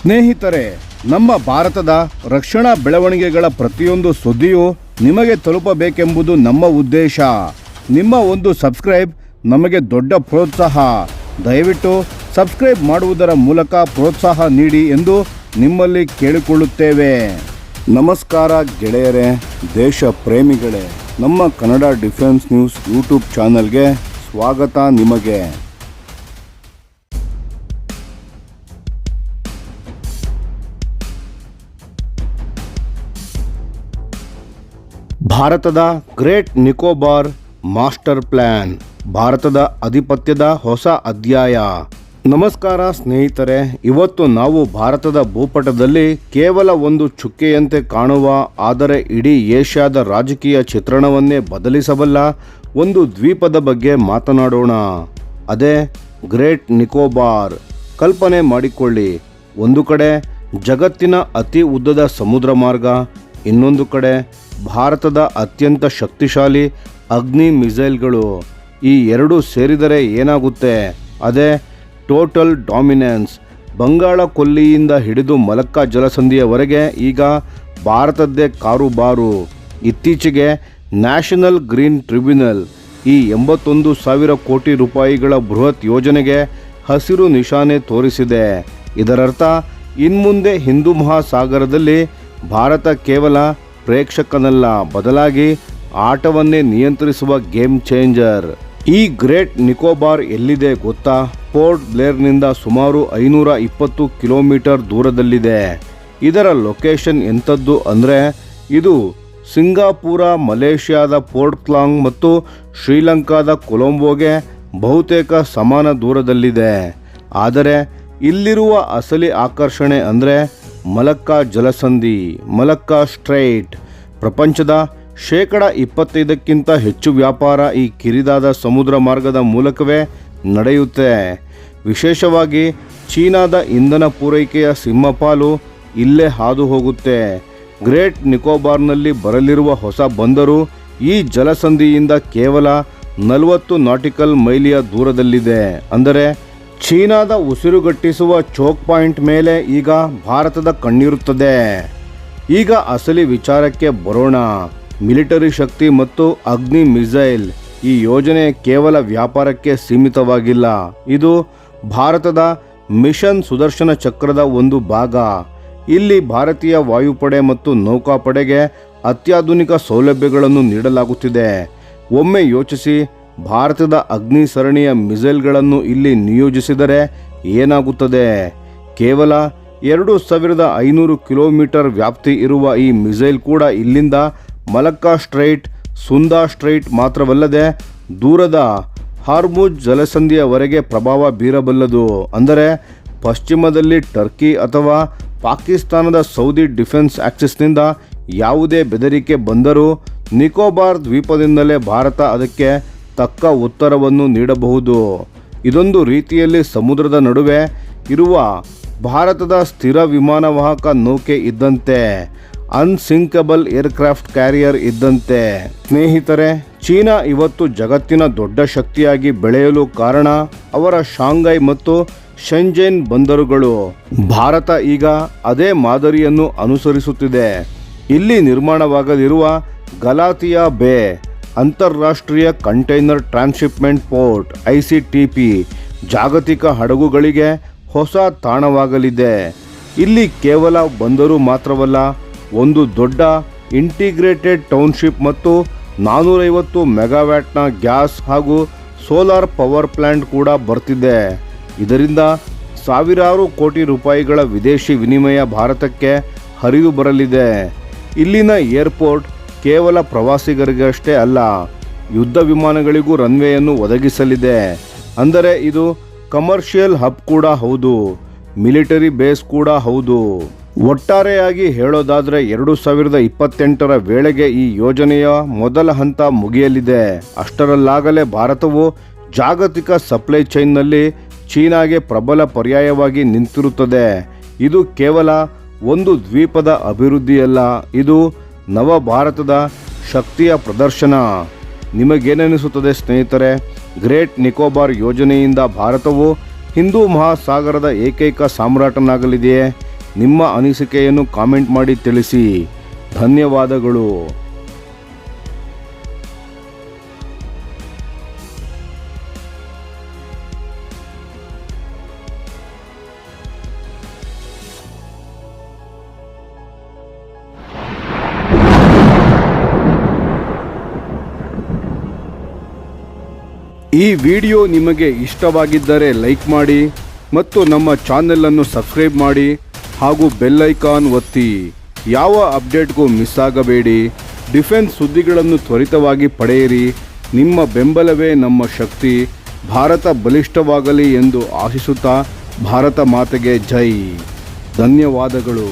ಸ್ನೇಹಿತರೆ, ನಮ್ಮ ಭಾರತದ ರಕ್ಷಣಾ ಬೆಳವಣಿಗೆಗಳ ಪ್ರತಿಯೊಂದು ಸುದ್ದಿಯೂ ನಿಮಗೆ ತಲುಪಬೇಕೆಂಬುದು ನಮ್ಮ ಉದ್ದೇಶ. ನಿಮ್ಮ ಒಂದು ಸಬ್ಸ್ಕ್ರೈಬ್ ನಮಗೆ ದೊಡ್ಡ ಪ್ರೋತ್ಸಾಹ. ದಯವಿಟ್ಟು ಸಬ್ಸ್ಕ್ರೈಬ್ ಮಾಡುವುದರ ಮೂಲಕ ಪ್ರೋತ್ಸಾಹ ನೀಡಿ ಎಂದು ನಿಮ್ಮಲ್ಲಿ ಕೇಳಿಕೊಳ್ಳುತ್ತೇವೆ. ನಮಸ್ಕಾರ ಗೆಳೆಯರೇ, ದೇಶ ಪ್ರೇಮಿಗಳೇ, ನಮ್ಮ ಕನ್ನಡ ಡಿಫೆನ್ಸ್ ನ್ಯೂಸ್ ಯೂಟ್ಯೂಬ್ ಚಾನಲ್ಗೆ ಸ್ವಾಗತ ನಿಮಗೆ. ಭಾರತದ ಗ್ರೇಟ್ ನಿಕೋಬಾರ್ ಮಾಸ್ಟರ್ ಪ್ಲಾನ್, ಭಾರತದ ಆಧಿಪತ್ಯದ ಹೊಸ ಅಧ್ಯಾಯ. ನಮಸ್ಕಾರ ಸ್ನೇಹಿತರೆ, ಇವತ್ತು ನಾವು ಭಾರತದ ಭೂಪಟದಲ್ಲಿ ಕೇವಲ ಒಂದು ಚುಕ್ಕೆಯಂತೆ ಕಾಣುವ, ಆದರೆ ಇಡೀ ಏಷ್ಯಾದ ರಾಜಕೀಯ ಚಿತ್ರಣವನ್ನೇ ಬದಲಿಸಬಲ್ಲ ಒಂದು ದ್ವೀಪದ ಬಗ್ಗೆ ಮಾತನಾಡೋಣ. ಅದೇ ಗ್ರೇಟ್ ನಿಕೋಬಾರ್. ಕಲ್ಪನೆ ಮಾಡಿಕೊಳ್ಳಿ, ಒಂದು ಕಡೆ ಜಗತ್ತಿನ ಅತಿ ಉದ್ದದ ಸಮುದ್ರ ಮಾರ್ಗ, ಇನ್ನೊಂದು ಕಡೆ ಭಾರತದ ಅತ್ಯಂತ ಶಕ್ತಿಶಾಲಿ ಅಗ್ನಿ ಮಿಸೈಲ್ಗಳು. ಈ ಎರಡು ಸೇರಿದರೆ ಏನಾಗುತ್ತೆ? ಅದೇ ಟೋಟಲ್ ಡಾಮಿನೆನ್ಸ್. ಬಂಗಾಳ ಕೊಲ್ಲಿಯಿಂದ ಹಿಡಿದು ಮಲಕ್ಕಾ ಜಲಸಂಧಿಯವರೆಗೆ ಈಗ ಭಾರತದ್ದೇ ಕಾರುಬಾರು. ಇತ್ತೀಚೆಗೆ ನ್ಯಾಷನಲ್ ಗ್ರೀನ್ ಟ್ರಿಬ್ಯುನಲ್ ಈ 81,000 ಕೋಟಿ ರೂಪಾಯಿಗಳ ಬೃಹತ್ ಯೋಜನೆಗೆ ಹಸಿರು ನಿಶಾನೆ ತೋರಿಸಿದೆ. ಇದರರ್ಥ ಇನ್ಮುಂದೆ ಹಿಂದೂ ಮಹಾಸಾಗರದಲ್ಲಿ ಭಾರತ ಕೇವಲ ಪ್ರೇಕ್ಷಕನಲ್ಲ, ಬದಲಾಗಿ ಆಟವನ್ನೇ ನಿಯಂತ್ರಿಸುವ ಗೇಮ್ ಚೇಂಜರ್. ಈ ಗ್ರೇಟ್ ನಿಕೋಬಾರ್ ಎಲ್ಲಿದೆ ಗೊತ್ತಾ? ಪೋರ್ಟ್ ಬ್ಲೇರ್ನಿಂದ ಸುಮಾರು 520 ಕಿಲೋಮೀಟರ್ ದೂರದಲ್ಲಿದೆ. ಇದರ ಲೊಕೇಶನ್ ಎಂಥದ್ದು ಅಂದರೆ, ಇದು ಸಿಂಗಾಪುರ, ಮಲೇಷ್ಯಾದ ಪೋರ್ಟ್ ಕ್ಲಾಂಗ್ ಮತ್ತು ಶ್ರೀಲಂಕಾದ ಕೊಲಂಬೋಗೆ ಬಹುತೇಕ ಸಮಾನ ದೂರದಲ್ಲಿದೆ. ಆದರೆ ಇಲ್ಲಿರುವ ಅಸಲಿ ಆಕರ್ಷಣೆ ಅಂದರೆ ಮಲಕ್ಕಾ ಜಲಸಂಧಿ, ಮಲಕ್ಕಾ ಸ್ಟ್ರೈಟ್. ಪ್ರಪಂಚದ 25% ಹೆಚ್ಚು ವ್ಯಾಪಾರ ಈ ಕಿರಿದಾದ ಸಮುದ್ರ ಮಾರ್ಗದ ಮೂಲಕವೇ ನಡೆಯುತ್ತೆ. ವಿಶೇಷವಾಗಿ ಚೀನಾದ ಇಂಧನ ಪೂರೈಕೆಯ ಸಿಂಹಪಾಲು ಇಲ್ಲೇ ಹಾದು ಹೋಗುತ್ತೆ. ಗ್ರೇಟ್ ನಿಕೋಬಾರ್ನಲ್ಲಿ ಬರಲಿರುವ ಹೊಸ ಬಂದರು ಈ ಜಲಸಂಧಿಯಿಂದ ಕೇವಲ 40 ನಾಟಿಕಲ್ ಮೈಲಿಯ ದೂರದಲ್ಲಿದೆ. ಅಂದರೆ ಚೀನಾದ ಉಸಿರುಗಟ್ಟಿಸುವ ಚೋಕ್ ಪಾಯಿಂಟ್ ಮೇಲೆ ಈಗ ಭಾರತದ ಕಣ್ಣಿರುತ್ತದೆ. ಈಗ ಅಸಲಿ ವಿಚಾರಕ್ಕೆ ಬರೋಣ. ಮಿಲಿಟರಿ ಶಕ್ತಿ ಮತ್ತು ಅಗ್ನಿ ಮಿಸೈಲ್. ಈ ಯೋಜನೆ ಕೇವಲ ವ್ಯಾಪಾರಕ್ಕೆ ಸೀಮಿತವಾಗಿಲ್ಲ, ಇದು ಭಾರತದ ಮಿಷನ್ ಸುದರ್ಶನ ಚಕ್ರದ ಒಂದು ಭಾಗ. ಇಲ್ಲಿ ಭಾರತೀಯ ವಾಯುಪಡೆ ಮತ್ತು ನೌಕಾಪಡೆಗೆ ಅತ್ಯಾಧುನಿಕ ಸೌಲಭ್ಯಗಳನ್ನು ನೀಡಲಾಗುತ್ತಿದೆ. ಒಮ್ಮೆ ಯೋಚಿಸಿ, ಭಾರತದ ಅಗ್ನಿ ಸರಣಿಯ ಮಿಸೈಲ್ಗಳನ್ನು ಇಲ್ಲಿ ನಿಯೋಜಿಸಿದರೆ ಏನಾಗುತ್ತದೆ? ಕೇವಲ 2,500 ಕಿಲೋಮೀಟರ್ ವ್ಯಾಪ್ತಿ ಇರುವ ಈ ಮಿಸೈಲ್ ಕೂಡ ಇಲ್ಲಿಂದ ಮಲಕ್ಕಾ ಸ್ಟ್ರೈಟ್, ಸುಂದಾ ಸ್ಟ್ರೈಟ್ ಮಾತ್ರವಲ್ಲದೆ ದೂರದ ಹಾರ್ಮುಜ್ ಜಲಸಂಧಿಯವರೆಗೆ ಪ್ರಭಾವ ಬೀರಬಲ್ಲದು. ಅಂದರೆ ಪಶ್ಚಿಮದಲ್ಲಿ ಟರ್ಕಿ ಅಥವಾ ಪಾಕಿಸ್ತಾನದ ಸೌದಿ ಡಿಫೆನ್ಸ್ ಆಕ್ಸಿಸ್ನಿಂದ ಯಾವುದೇ ಬೆದರಿಕೆ ಬಂದರೂ ನಿಕೋಬಾರ್ ದ್ವೀಪದಿಂದಲೇ ಭಾರತ ಅದಕ್ಕೆ ತಕ್ಕ ಉತ್ತರವನ್ನು ನೀಡಬಹುದು. ಇದೊಂದು ರೀತಿಯಲ್ಲಿ ಸಮುದ್ರದ ನಡುವೆ ಇರುವ ಭಾರತದ ಸ್ಥಿರ ವಿಮಾನವಾಹಕ ನೌಕೆ ಇದ್ದಂತೆ, ಅನ್ಸಿಂಕಬಲ್ ಏರ್ಕ್ರಾಫ್ಟ್ ಕ್ಯಾರಿಯರ್ ಇದ್ದಂತೆ. ಸ್ನೇಹಿತರೆ, ಚೀನಾ ಇವತ್ತು ಜಗತ್ತಿನ ದೊಡ್ಡ ಶಕ್ತಿಯಾಗಿ ಬೆಳೆಯಲು ಕಾರಣ ಅವರ ಶಾಂಘೈ ಮತ್ತು ಶೆಂಜೆನ್ ಬಂದರುಗಳು. ಭಾರತ ಈಗ ಅದೇ ಮಾದರಿಯನ್ನು ಅನುಸರಿಸುತ್ತಿದೆ. ಇಲ್ಲಿ ನಿರ್ಮಾಣವಾಗಲಿರುವ ಗಲಾತಿಯಾ ಬೇ ಅಂತಾರಾಷ್ಟ್ರೀಯ ಕಂಟೈನರ್ ಟ್ರಾನ್ಸ್ಶಿಪ್ಮೆಂಟ್ ಪೋರ್ಟ್ ICTP ಜಾಗತಿಕ ಹಡಗುಗಳಿಗೆ ಹೊಸ ತಾಣವಾಗಲಿದೆ. ಇಲ್ಲಿ ಕೇವಲ ಬಂದರು ಮಾತ್ರವಲ್ಲ, ಒಂದು ದೊಡ್ಡ ಇಂಟಿಗ್ರೇಟೆಡ್ ಟೌನ್ಶಿಪ್ ಮತ್ತು 450 ಮೆಗಾವ್ಯಾಟ್ನ ಗ್ಯಾಸ್ ಹಾಗೂ ಸೋಲಾರ್ ಪವರ್ ಪ್ಲಾಂಟ್ ಕೂಡ ಬರ್ತಿದೆ. ಇದರಿಂದ ಸಾವಿರಾರು ಕೋಟಿ ರೂಪಾಯಿಗಳ ವಿದೇಶಿ ವಿನಿಮಯ ಭಾರತಕ್ಕೆ ಹರಿದು ಬರಲಿದೆ. ಇಲ್ಲಿನ ಏರ್ಪೋರ್ಟ್ ಕೇವಲ ಪ್ರವಾಸಿಗರಿಗಷ್ಟೇ ಅಲ್ಲ, ಯುದ್ಧ ವಿಮಾನಗಳಿಗೂ ರನ್ವೇಯನ್ನು ಒದಗಿಸಲಿದೆ. ಅಂದರೆ ಇದು ಕಮರ್ಷಿಯಲ್ ಹಬ್ ಕೂಡ ಹೌದು, ಮಿಲಿಟರಿ ಬೇಸ್ ಕೂಡ ಹೌದು. ಒಟ್ಟಾರೆಯಾಗಿ ಹೇಳೋದಾದರೆ 2028ರ ವೇಳೆಗೆ ಈ ಯೋಜನೆಯ ಮೊದಲ ಹಂತ ಮುಗಿಯಲಿದೆ. ಅಷ್ಟರಲ್ಲಾಗಲೇ ಭಾರತವು ಜಾಗತಿಕ ಸಪ್ಲೈ ಚೈನ್ನಲ್ಲಿ ಚೀನಾಗೆ ಪ್ರಬಲ ಪರ್ಯಾಯವಾಗಿ ನಿಂತಿರುತ್ತದೆ. ಇದು ಕೇವಲ ಒಂದು ದ್ವೀಪದ ಅಭಿವೃದ್ಧಿಯಲ್ಲ, ಇದು ನವ ಭಾರತದ ಶಕ್ತಿಯ ಪ್ರದರ್ಶನ. ನಿಮಗೇನೆನಿಸುತ್ತದೆ ಸ್ನೇಹಿತರೆ? ಗ್ರೇಟ್ ನಿಕೋಬಾರ್ ಯೋಜನೆಯಿಂದ ಭಾರತವು ಹಿಂದೂ ಮಹಾಸಾಗರದ ಏಕೈಕ ಸಾಮ್ರಾಟನಾಗಲಿದೆಯೇ? ನಿಮ್ಮ ಅನಿಸಿಕೆಯನ್ನು ಕಾಮೆಂಟ್ ಮಾಡಿ ತಿಳಿಸಿ. ಧನ್ಯವಾದಗಳು. ಈ ವಿಡಿಯೋ ನಿಮಗೆ ಇಷ್ಟವಾಗಿದ್ದರೆ ಲೈಕ್ ಮಾಡಿ ಮತ್ತು ನಮ್ಮ ಚಾನೆಲನ್ನು ಸಬ್ಸ್ಕ್ರೈಬ್ ಮಾಡಿ ಹಾಗೂ ಬೆಲ್ ಐಕಾನ್ ಒತ್ತಿ. ಯಾವ ಅಪ್ಡೇಟ್ಗೂ ಮಿಸ್ ಆಗಬೇಡಿ. ಡಿಫೆನ್ಸ್ ಸುದ್ದಿಗಳನ್ನು ತ್ವರಿತವಾಗಿ ಪಡೆಯಿರಿ. ನಿಮ್ಮ ಬೆಂಬಲವೇ ನಮ್ಮ ಶಕ್ತಿ. ಭಾರತ ಬಲಿಷ್ಠವಾಗಲಿ ಎಂದು ಆಶಿಸುತ್ತಾ ಭಾರತ ಮಾತೆಗೆ ಜೈ. ಧನ್ಯವಾದಗಳು.